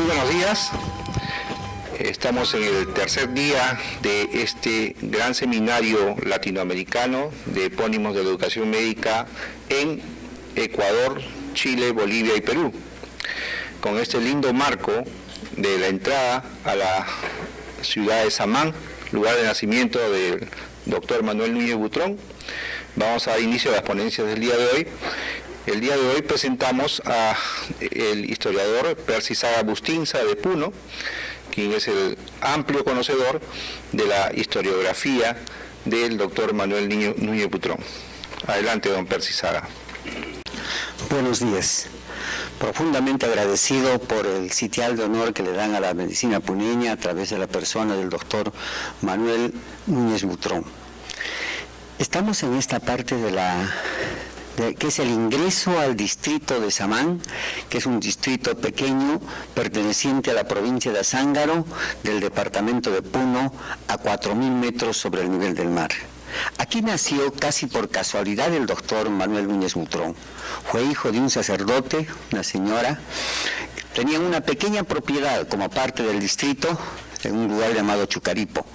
buenos días. Estamos en el tercer día de este gran seminario latinoamericano de epónimos de la educación médica en Ecuador, Chile, Bolivia y Perú. Con este lindo marco de la entrada a la ciudad de Samán, lugar de nacimiento del doctor Manuel Núñez Butrón, vamos a dar inicio a las ponencias del día de hoy. El día de hoy presentamos al historiador Percy Saga Bustinza de Puno, quien es el amplio conocedor de la historiografía del doctor Manuel Núñez Butrón. Adelante, don Percy Saga. Buenos días. Profundamente agradecido por el sitial de honor que le dan a la medicina puneña a través de la persona del doctor Manuel Núñez Butrón. Estamos en esta parte que es el ingreso al distrito de Samán, que es un distrito pequeño perteneciente a la provincia de Azángaro del departamento de Puno, a 4.000 metros sobre el nivel del mar. Aquí nació casi por casualidad el doctor Manuel Núñez Butrón. Fue hijo de un sacerdote, una señora. Tenían una pequeña propiedad como parte del distrito en un lugar llamado Chucaripo.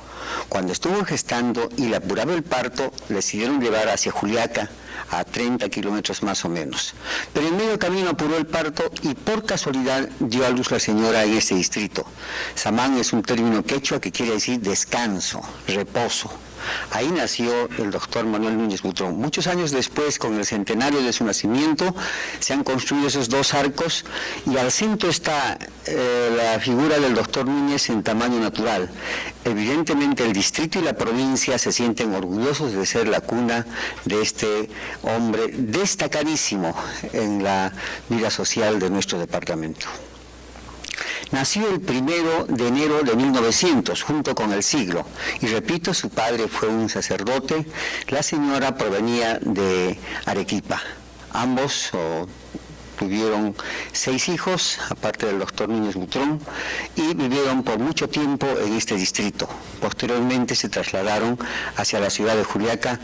Cuando estuvo gestando y le apuraba el parto, le decidieron llevar hacia Juliaca, a 30 kilómetros más o menos. Pero en medio camino apuró el parto y por casualidad dio a luz la señora en este distrito. Samán es un término quechua que quiere decir descanso, reposo. Ahí nació el doctor Manuel Núñez Butrón. Muchos años después, con el centenario de su nacimiento, se han construido esos dos arcos y al centro está la figura del doctor Núñez en tamaño natural. Evidentemente el distrito y la provincia se sienten orgullosos de ser la cuna de este hombre destacadísimo en la vida social de nuestro departamento. Nació el 1 de enero de 1900, junto con el siglo. Y repito, su padre fue un sacerdote, la señora provenía de Arequipa. Ambos tuvieron 6 hijos, aparte del doctor Núñez Butrón, y vivieron por mucho tiempo en este distrito. Posteriormente se trasladaron hacia la ciudad de Juliaca.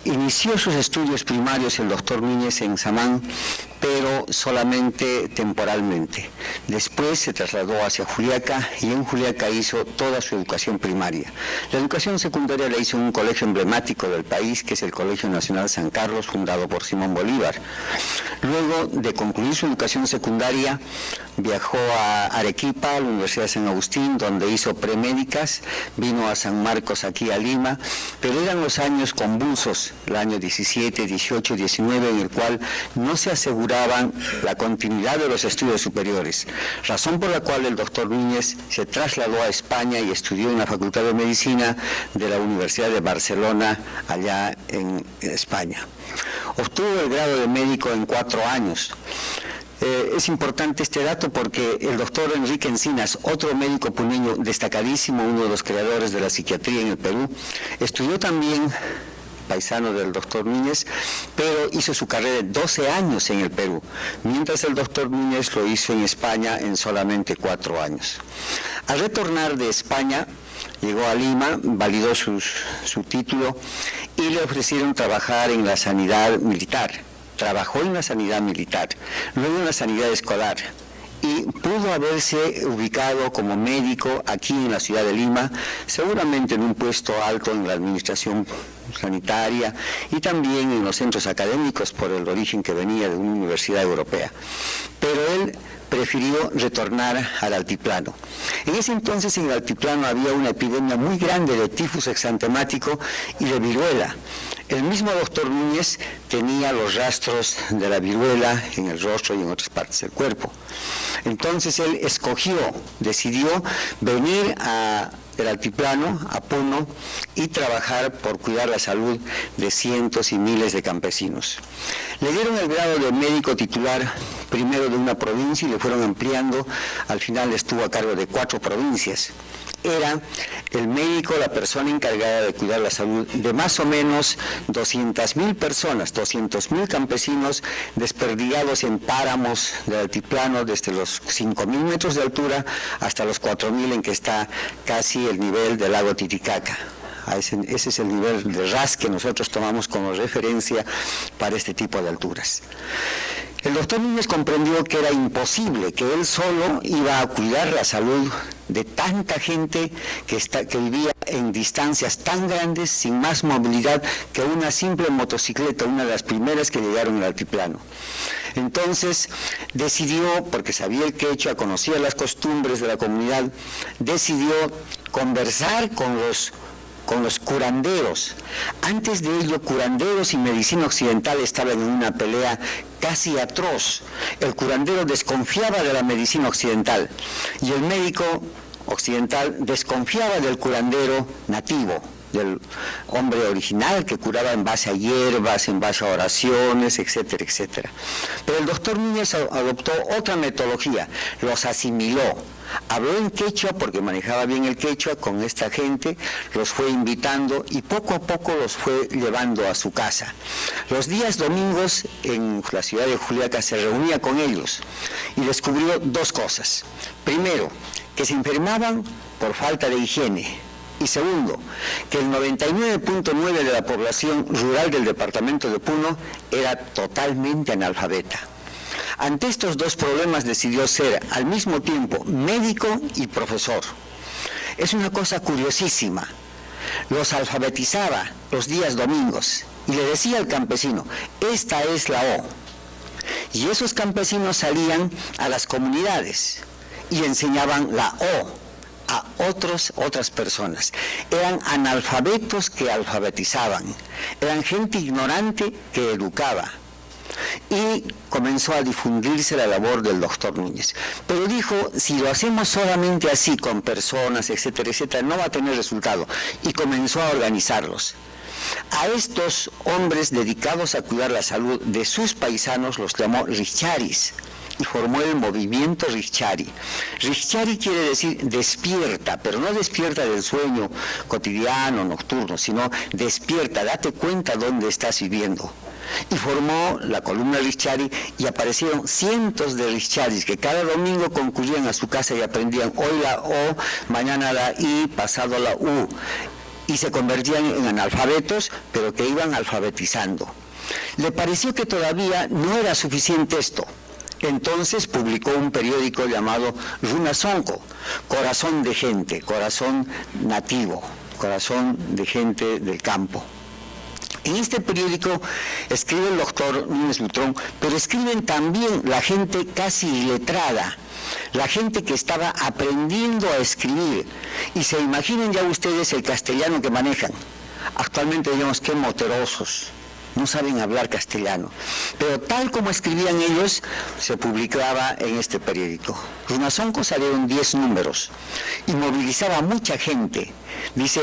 Inició sus estudios primarios el doctor Núñez en Samán, pero solamente temporalmente. Después se trasladó hacia Juliaca y en Juliaca hizo toda su educación primaria. La educación secundaria la hizo en un colegio emblemático del país, que es el Colegio Nacional San Carlos, fundado por Simón Bolívar. Luego de concluir su educación secundaria, viajó a Arequipa, a la Universidad de San Agustín, donde hizo premédicas, vino a San Marcos, aquí a Lima, pero eran los años convulsos, el año 17, 18, 19, en el cual no se aseguraban la continuidad de los estudios superiores, razón por la cual el doctor Núñez se trasladó a España y estudió en la Facultad de Medicina de la Universidad de Barcelona, allá en España. Obtuvo el grado de médico en 4 años. Es importante este dato porque el doctor Enrique Encinas, otro médico puneño destacadísimo, uno de los creadores de la psiquiatría en el Perú, estudió también, paisano del doctor Núñez, pero hizo su carrera de 12 años en el Perú, mientras el doctor Núñez lo hizo en España en solamente 4 años. Al retornar de España, llegó a Lima, validó su título y le ofrecieron trabajar en la sanidad militar. Trabajó en la sanidad militar, luego en la sanidad escolar y pudo haberse ubicado como médico aquí en la ciudad de Lima, seguramente en un puesto alto en la administración sanitaria y también en los centros académicos por el origen que venía de una universidad europea. Pero él prefirió retornar al altiplano. En ese entonces en el altiplano había una epidemia muy grande de tifus exantemático y de viruela. El mismo doctor Núñez tenía los rastros de la viruela en el rostro y en otras partes del cuerpo. Entonces él decidió venir del altiplano a Puno y trabajar por cuidar la salud de cientos y miles de campesinos. Le dieron el grado de médico titular primero de una provincia y le fueron ampliando. Al final estuvo a cargo de 4 provincias. Era el médico, la persona encargada de cuidar la salud de más o menos 200.000 personas, 200.000 campesinos desperdigados en páramos del altiplano desde los 5.000 metros de altura hasta los 4.000 en que está casi el nivel del lago Titicaca. Ese es el nivel de RAS que nosotros tomamos como referencia para este tipo de alturas. El doctor Núñez comprendió que era imposible, que él solo iba a cuidar la salud de tanta gente que vivía en distancias tan grandes, sin más movilidad que una simple motocicleta, una de las primeras que llegaron al altiplano. Entonces decidió, porque sabía el quechua, conocía las costumbres de la comunidad, decidió conversar con los curanderos. Antes de ello, curanderos y medicina occidental estaban en una pelea casi atroz. El curandero desconfiaba de la medicina occidental y el médico occidental desconfiaba del curandero nativo, del hombre original que curaba en base a hierbas, en base a oraciones, etcétera, etcétera. Pero el doctor Núñez adoptó otra metodología, los asimiló. Habló en quechua porque manejaba bien el quechua con esta gente, los fue invitando y poco a poco los fue llevando a su casa. Los días domingos en la ciudad de Juliaca se reunía con ellos y descubrió dos cosas. Primero, que se enfermaban por falta de higiene. Y segundo, que el 99.9% de la población rural del departamento de Puno era totalmente analfabeta. Ante estos dos problemas decidió ser al mismo tiempo médico y profesor. Es una cosa curiosísima. Los alfabetizaba los días domingos y le decía al campesino, esta es la O. Y esos campesinos salían a las comunidades y enseñaban la O a otras personas. Eran analfabetos que alfabetizaban, eran gente ignorante que educaba. Y comenzó a difundirse la labor del doctor Núñez. Pero dijo, si lo hacemos solamente así, con personas, etcétera, etcétera, no va a tener resultado. Y comenzó a organizarlos. A estos hombres dedicados a cuidar la salud de sus paisanos los llamó Richaris y formó el movimiento Richari. Richari quiere decir despierta, pero no despierta del sueño cotidiano, nocturno, sino despierta, date cuenta dónde estás viviendo. Y formó la columna Richari y aparecieron cientos de Richaris que cada domingo concurrían a su casa y aprendían hoy la O, mañana la I, pasado la U. Y se convertían en analfabetos, pero que iban alfabetizando. Le pareció que todavía no era suficiente esto. Entonces publicó un periódico llamado Runasonco, corazón de gente, corazón nativo, corazón de gente del campo. En este periódico escribe el doctor Núñez Butrón, pero escriben también la gente casi iletrada, la gente que estaba aprendiendo a escribir. Y se imaginen ya ustedes el castellano que manejan. Actualmente digamos qué moterosos, no saben hablar castellano. Pero tal como escribían ellos, se publicaba en este periódico. Runasonco salieron 10 números y movilizaba a mucha gente. Dice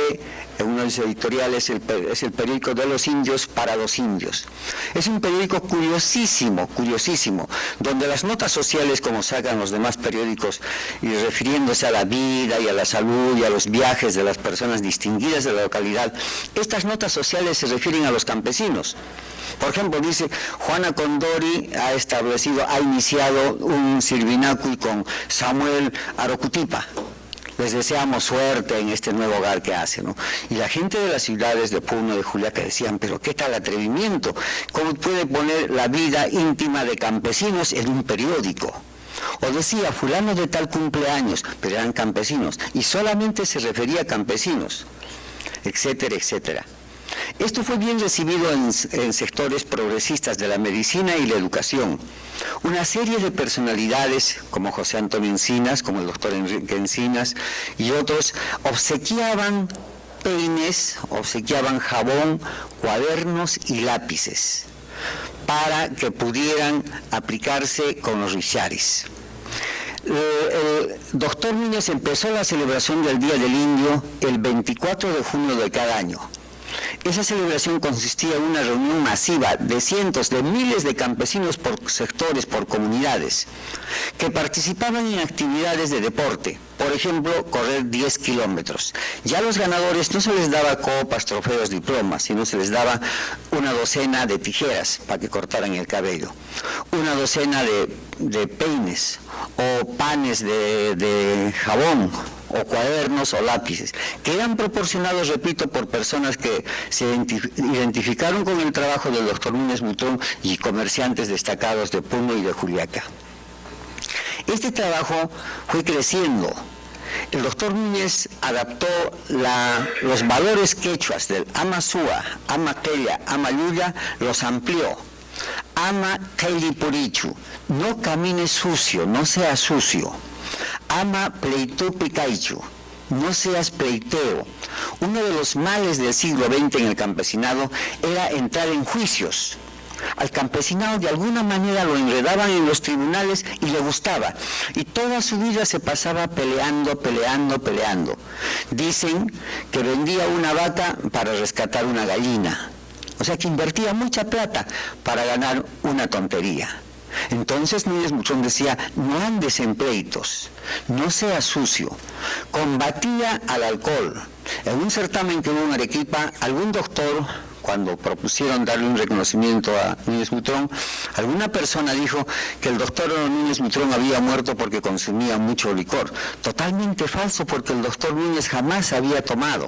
en uno de sus editoriales, es el periódico de los indios para los indios. Es un periódico curiosísimo, donde las notas sociales, como sacan los demás periódicos, y refiriéndose a la vida y a la salud y a los viajes de las personas distinguidas de la localidad, estas notas sociales se refieren a los campesinos. Por ejemplo, dice, Juana Condori ha iniciado un sirvináculo con Samuel Arocutipa. Les deseamos suerte en este nuevo hogar que hace, ¿no? Y la gente de las ciudades de Puno, de Juliaca, decían, pero qué tal atrevimiento, ¿cómo puede poner la vida íntima de campesinos en un periódico? O decía, fulano de tal cumpleaños, pero eran campesinos, y solamente se refería a campesinos, etcétera, etcétera. Esto fue bien recibido en sectores progresistas de la medicina y la educación. Una serie de personalidades, como José Antonio Encinas, como el doctor Enrique Encinas y otros, obsequiaban peines, obsequiaban jabón, cuadernos y lápices para que pudieran aplicarse con los richaris. El doctor Núñez empezó la celebración del Día del Indio el 24 de junio de cada año. Esa celebración consistía en una reunión masiva de cientos de miles de campesinos por sectores, por comunidades, que participaban en actividades de deporte, por ejemplo, correr 10 kilómetros. Ya a los ganadores no se les daba copas, trofeos, diplomas, sino se les daba una docena de tijeras para que cortaran el cabello, una docena de peines o panes de jabón, o cuadernos o lápices, que eran proporcionados, repito, por personas que se identificaron con el trabajo del doctor Núñez Butrón y comerciantes destacados de Puno y de Juliaca. Este trabajo fue creciendo. El doctor Núñez adaptó los valores quechuas del ama sua, ama quella, ama yuya, los amplió. Ama kelli purichu, no camines sucio, no seas sucio. Ama pleito picaichu, no seas pleiteo. Uno de los males del siglo XX en el campesinado era entrar en juicios. Al campesinado de alguna manera lo enredaban en los tribunales y le gustaba. Y toda su vida se pasaba peleando. Dicen que vendía una vaca para rescatar una gallina. O sea que invertía mucha plata para ganar una tontería. Entonces Núñez Butrón decía, no andes en pleitos, no seas sucio. Combatía al alcohol. En un certamen que hubo en Arequipa, algún doctor, cuando propusieron darle un reconocimiento a Núñez Butrón, alguna persona dijo que el doctor Núñez Butrón había muerto porque consumía mucho licor. Totalmente falso, porque el doctor Núñez jamás había tomado.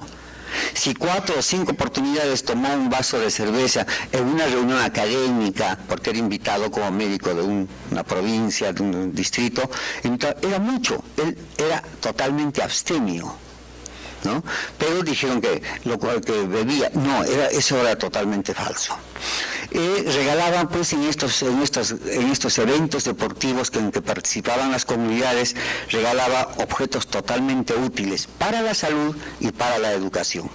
Si 4 o 5 oportunidades tomó un vaso de cerveza en una reunión académica, porque era invitado como médico de una provincia, de un distrito, entonces era mucho, él era totalmente abstemio, ¿no? Pero dijeron que lo que bebía, no, eso era totalmente falso. Regalaban pues en estos eventos deportivos en que participaban las comunidades, regalaba objetos totalmente útiles para la salud y para la educación.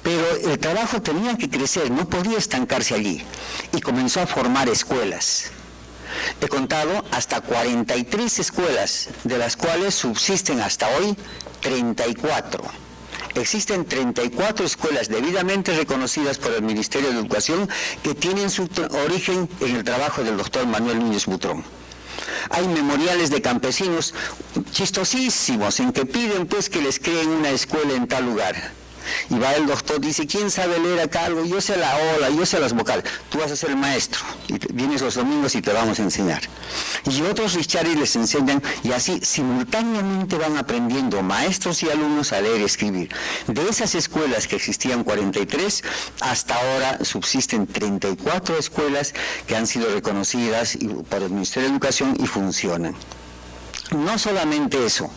Pero el trabajo tenía que crecer, no podía estancarse allí, y comenzó a formar escuelas. He contado hasta 43 escuelas, de las cuales subsisten hasta hoy 34. Existen 34 escuelas debidamente reconocidas por el Ministerio de Educación que tienen su origen en el trabajo del doctor Manuel Núñez Butrón. Hay memoriales de campesinos chistosísimos en que piden pues que les creen una escuela en tal lugar. Y va el doctor, dice, ¿quién sabe leer acá algo? Yo sé la ola, yo sé las vocales. Tú vas a ser el maestro. Y vienes los domingos y te vamos a enseñar. Y otros Richari les enseñan, y así simultáneamente van aprendiendo maestros y alumnos a leer y escribir. De esas escuelas que existían 43, hasta ahora subsisten 34 escuelas que han sido reconocidas por el Ministerio de Educación y funcionan. No solamente eso,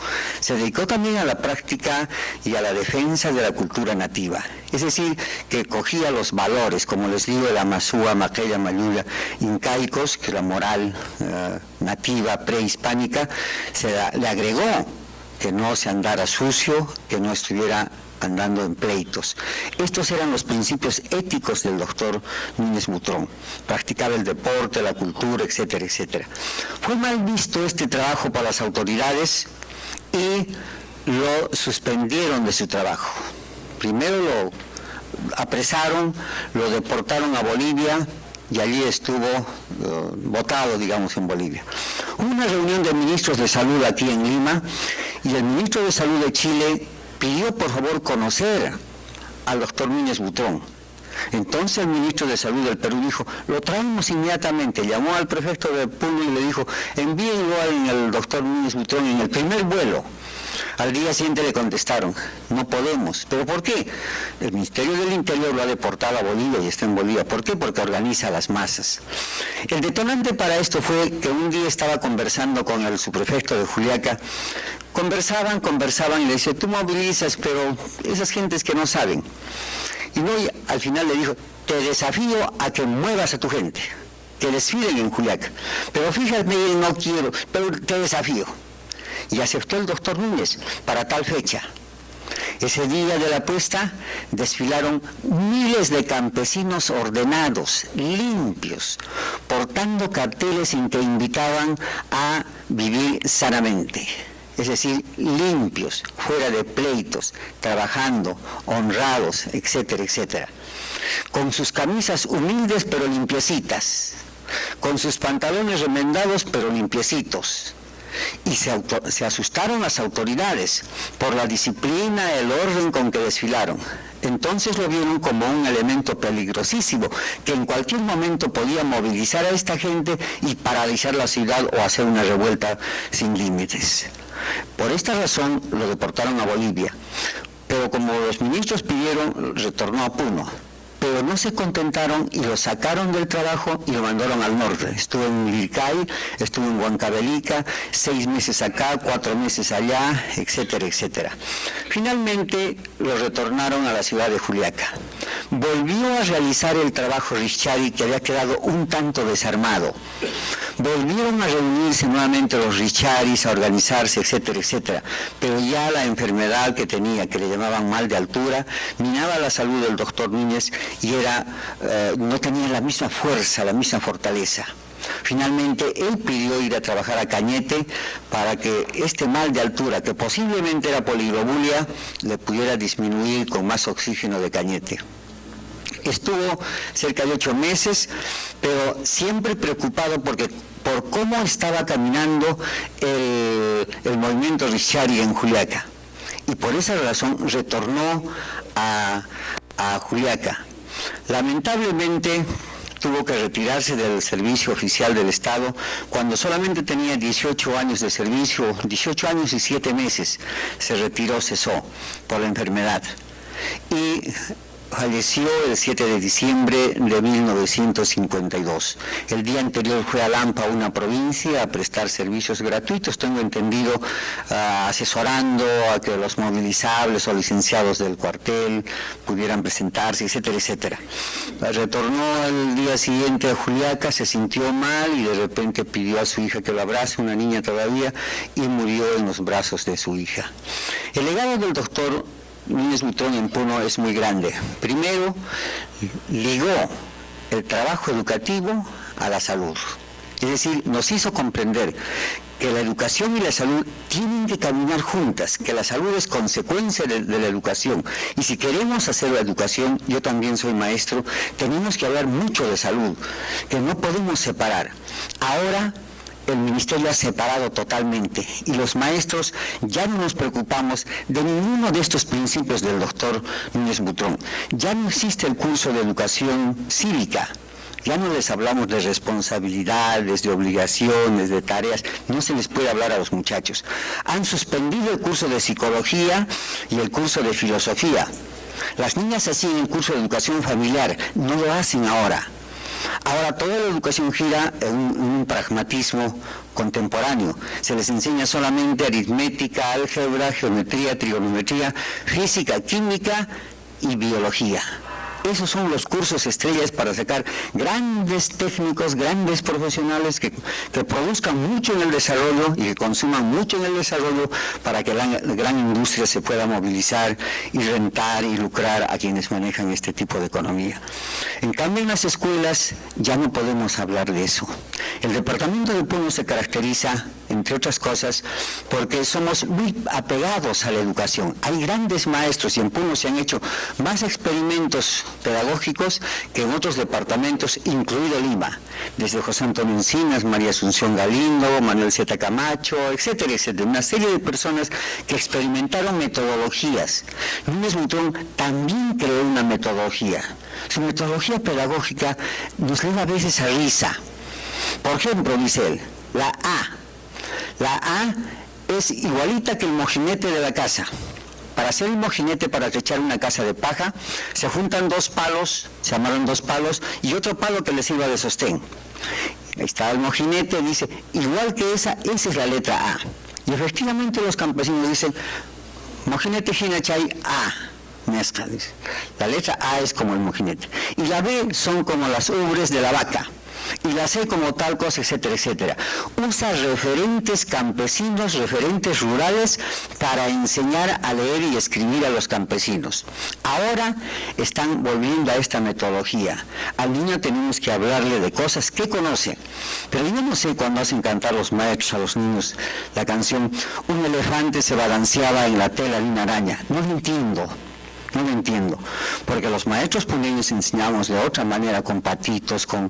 se dedicó también a la práctica y a la defensa de la cultura nativa, es decir, que cogía los valores, como les digo, de la masúa, maquella, mayuya, incaicos, que es la moral nativa, prehispánica, le agregó que no se andara sucio, que no estuviera andando en pleitos. Estos eran los principios éticos del doctor Núñez Butrón. Practicaba el deporte, la cultura, etcétera, etcétera. Fue mal visto este trabajo por las autoridades y lo suspendieron de su trabajo. Primero lo apresaron, lo deportaron a Bolivia y allí estuvo votado, digamos, en Bolivia. Hubo una reunión de ministros de salud aquí en Lima y el ministro de Salud de Chile pidió por favor conocer al doctor Núñez Butrón. Entonces el ministro de Salud del Perú dijo, lo traemos inmediatamente, llamó al prefecto de Puno y le dijo, envíe igual al doctor Núñez Butrón en el primer vuelo. Al día siguiente le contestaron, no podemos. ¿Pero por qué? El Ministerio del Interior lo ha deportado a Bolivia y está en Bolivia. ¿Por qué? Porque organiza las masas. El detonante para esto fue que un día estaba conversando con el subprefecto de Juliaca. Conversaban y le dice, tú movilizas, pero esas gentes que no saben. Y luego al final le dijo, te desafío a que muevas a tu gente, que desfilen en Juliaca. Pero fíjate, no quiero, pero te desafío. Y aceptó el doctor Núñez para tal fecha. Ese día de la puesta desfilaron miles de campesinos ordenados, limpios, portando carteles en que invitaban a vivir sanamente. Es decir, limpios, fuera de pleitos, trabajando, honrados, etcétera, etcétera. Con sus camisas humildes pero limpiecitas, con sus pantalones remendados pero limpiecitos. Y se asustaron las autoridades por la disciplina, el orden con que desfilaron. Entonces lo vieron como un elemento peligrosísimo, que en cualquier momento podía movilizar a esta gente y paralizar la ciudad o hacer una revuelta sin límites. Por esta razón lo deportaron a Bolivia, pero como los ministros pidieron, retornó a Puno. Pero no se contentaron y lo sacaron del trabajo y lo mandaron al norte. Estuvo en Lircay, estuvo en Huancavelica, 6 meses acá, 4 meses allá, etcétera, etcétera. Finalmente lo retornaron a la ciudad de Juliaca. Volvió a realizar el trabajo Richari, que había quedado un tanto desarmado. Volvieron a reunirse nuevamente los Richaris, a organizarse, etcétera, etcétera. Pero ya la enfermedad que tenía, que le llamaban mal de altura, minaba la salud del doctor Núñez y no tenía la misma fuerza, la misma fortaleza. Finalmente, él pidió ir a trabajar a Cañete para que este mal de altura, que posiblemente era poliglobulia, le pudiera disminuir con más oxígeno de Cañete. Estuvo cerca de 8 meses, pero siempre preocupado por cómo estaba caminando el movimiento Richari en Juliaca. Y por esa razón retornó a Juliaca. Lamentablemente tuvo que retirarse del servicio oficial del Estado cuando solamente tenía 18 años de servicio, 18 años y 7 meses. Se retiró, cesó por la enfermedad. Y falleció el 7 de diciembre de 1952. El día anterior fue a Lampa, una provincia, a prestar servicios gratuitos, tengo entendido, asesorando a que los movilizables o licenciados del cuartel pudieran presentarse, etcétera, etcétera. Retornó el día siguiente a Juliaca, se sintió mal y de repente pidió a su hija que lo abrace, una niña todavía, y murió en los brazos de su hija. El legado del doctor Núñez Butrón en Puno es muy grande. Primero, ligó el trabajo educativo a la salud. Es decir, nos hizo comprender que la educación y la salud tienen que caminar juntas, que la salud es consecuencia de la educación. Y si queremos hacer la educación, yo también soy maestro, tenemos que hablar mucho de salud, que no podemos separar. Ahora, el Ministerio ha separado totalmente y los maestros ya no nos preocupamos de ninguno de estos principios del doctor Núñez Butrón. Ya no existe el curso de educación cívica, ya no les hablamos de responsabilidades, de obligaciones, de tareas, no se les puede hablar a los muchachos. Han suspendido el curso de psicología y el curso de filosofía. Las niñas hacían el curso de educación familiar, no lo hacen ahora. Ahora toda la educación gira en un pragmatismo contemporáneo. Se les enseña solamente aritmética, álgebra, geometría, trigonometría, física, química y biología. Esos son los cursos estrellas para sacar grandes técnicos, grandes profesionales que produzcan mucho en el desarrollo y que consuman mucho en el desarrollo para que la gran industria se pueda movilizar y rentar y lucrar a quienes manejan este tipo de economía. En cambio, en las escuelas ya no podemos hablar de eso. El departamento de Puno se caracteriza, entre otras cosas, porque somos muy apegados a la educación. Hay grandes maestros y en Puno se han hecho más experimentos pedagógicos que en otros departamentos, incluido Lima, desde José Antonio Encinas, María Asunción Galindo, Manuel Zeta Camacho, etcétera, etcétera, una serie de personas que experimentaron metodologías. Núñez Butrón también creó una metodología. Su metodología pedagógica nos lleva a veces a risa. Por ejemplo, dice él, la A es igualita que el mojinete de la casa. Para hacer un mojinete, para techar una casa de paja, se juntan 2 palos, se amarran 2 palos y otro palo que les sirva de sostén. Ahí está el mojinete, dice, igual que esa es la letra A. Y efectivamente los campesinos dicen, mojinete hinachay A. Mezcla, dice. La letra A es como el mojinete. Y la B son como las ubres de la vaca. Y la C como tal cosa, etcétera, etcétera. Usa referentes campesinos, referentes rurales para enseñar a leer y escribir a los campesinos. Ahora están volviendo a esta metodología. Al niño tenemos que hablarle de cosas que conoce. Pero yo no sé cuando hacen cantar los maestros a los niños la canción Un elefante se balanceaba en la tela de una araña. No lo entiendo. No lo entiendo, porque los maestros puneños enseñábamos de otra manera, con patitos, con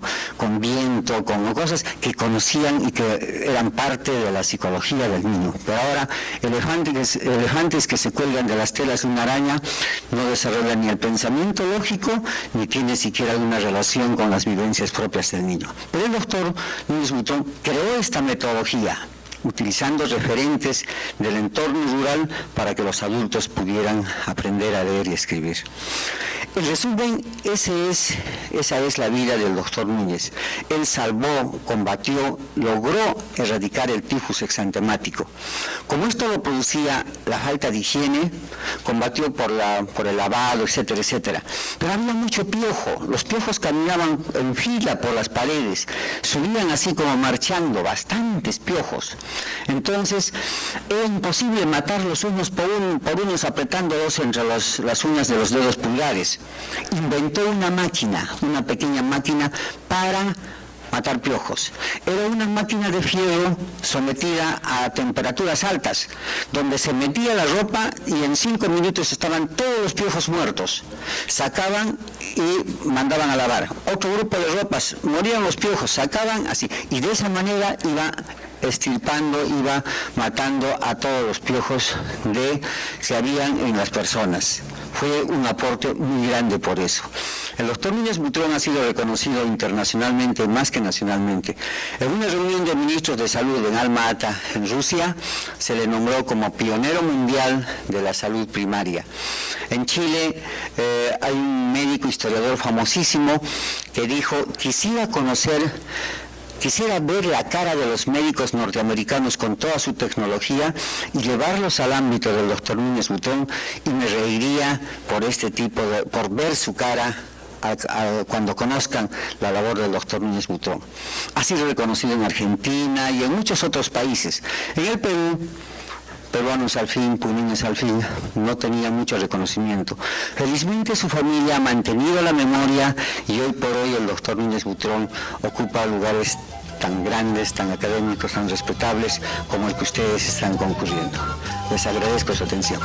viento, con cosas que conocían y que eran parte de la psicología del niño. Pero ahora, elefantes que se cuelgan de las telas de una araña no desarrollan ni el pensamiento lógico, ni tiene siquiera una relación con las vivencias propias del niño. Pero el doctor Núñez Butrón creó esta metodología utilizando referentes del entorno rural para que los adultos pudieran aprender a leer y escribir. En resumen, esa es la vida del doctor Núñez. Él salvó, combatió, logró erradicar el tifus exantemático. Como esto lo producía la falta de higiene, combatió por el lavado, etcétera, etcétera. Pero había mucho piojo. Los piojos caminaban en fila por las paredes, subían así como marchando, bastantes piojos. Entonces, era imposible matarlos unos por unos apretándolos entre las uñas de los dedos pulgares. Inventó una máquina, una pequeña máquina para matar piojos. Era una máquina de fierro sometida a temperaturas altas, donde se metía la ropa y en 5 minutos estaban todos los piojos muertos. Sacaban y mandaban a lavar. Otro grupo de ropas, morían los piojos, sacaban así, y de esa manera iba extirpando, iba matando a todos los piojos que habían en las personas. Fue un aporte muy grande por eso. El doctor Núñez Butrón ha sido reconocido internacionalmente, más que nacionalmente. En una reunión de ministros de salud en Alma-Ata, en Rusia, se le nombró como pionero mundial de la salud primaria. En Chile hay un médico historiador famosísimo que dijo: quisiera ver la cara de los médicos norteamericanos con toda su tecnología y llevarlos al ámbito del doctor Núñez Butrón, y me reiría por ver su cara cuando conozcan la labor del doctor Núñez Butrón. Ha sido reconocido en Argentina y en muchos otros países. En el Perú, peruanos al fin, puneños al fin, no tenía mucho reconocimiento. Felizmente su familia ha mantenido la memoria y hoy por hoy el doctor Núñez Butrón ocupa lugares tan grandes, tan académicos, tan respetables como el que ustedes están concurriendo. Les agradezco su atención.